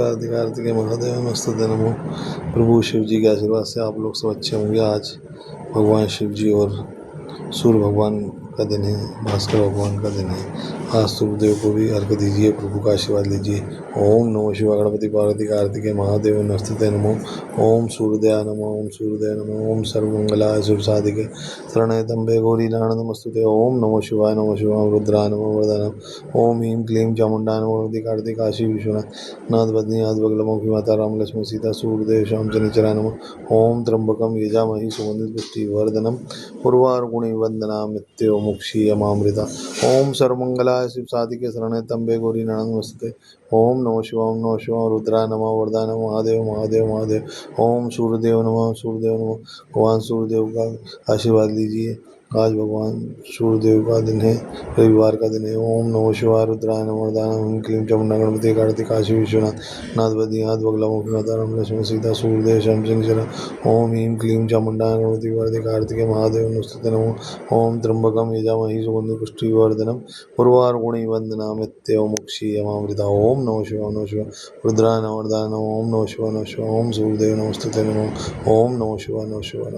कार्तिक कार्तिकेय महादेव नमस्ते नमो। प्रभु शिव जी के आशीर्वाद से आप लोग सब अच्छे होंगे। आज भगवान शिव जी और सूर्य भगवान का दिन है, भास्कर भगवान का दिन है। आज सूर्यदेव को भी अर्घ दीजिए, प्रभु का आशीर्वाद लीजिए। ओम नमो शिवाय। गणपति पार्वती कार्तिकेय महादेव नमस्ते नमो। ओम सूर्यदेवाय नमः। ओम सूर्यदेवाय नमः। ओम सर्वमंगलाय शुभ साधिके शरण्ये त्र्यंबके गौरी नारायणी नमस्तुते। ओम नमो शिवाय। नमो शिवाय। रुद्राय नमः वरदानम्। ओम ह्रीं क्लीं चामुण्डाय नमः। गणपति कार्तिक काशी विश्वनाथ नाथ बद्रीनाथ बगलमुखी माता राम लक्ष्मण सीता सूर्यदेव श्याम शनिचराय नमः। ओम त्र्यंबकं यजामहे सुगन्धिं पुष्टिवर्धनम् उर्वारुकमिव वन्दनाम्येवं मोक्षीयमामृता। ओम सर्वमंगलाय शिव साधिके शरण्ये त्र्यंबके गौरी नारायणी नमस्तुते। ओम नमो शिवाय। ओम नमो शिवाय। रुद्राय नमः वरदाय नमः। महादेव महादेव महादेव। ओम सूर्यदेव नमः। सूर्यदेव नमः। भगवान सूर्यदेव का आशीर्वाद लीजिए। आज भगवान सूर्यदेव का दिन है, रविवार का दिन है। ओम नमो शिवाय। रुद्राय नमः वरदाय नमः। क्लीं चामुण्डा गणपति कार्तिक काशी विश्वनाथ नाथ बद्रीनाथ बगलामुखी माता राम लक्ष्मण सीता सूर्यदेव श्याम शनिचराय। ओम ह्रीं क्लीं चामुण्डाय गणपति पार्वती कार्तिकेय महादेव नमस्ते नमः। ओम त्र्यंबकं यजामहे सुगन्धिं पुष्टिवर्धनम् उर्वारुकमिव वन्दनाम्येवं मोक्षीयमामृता। ओम नमो शिवाय। नमो शिवाय। रुद्राय नमः वरदाय नमः। ओम नमो शिवाय। नमः शिवाय। ओम सूर्यदेव नमस्ते नमः। ओम नमो शिवाय। नमः शिवाय।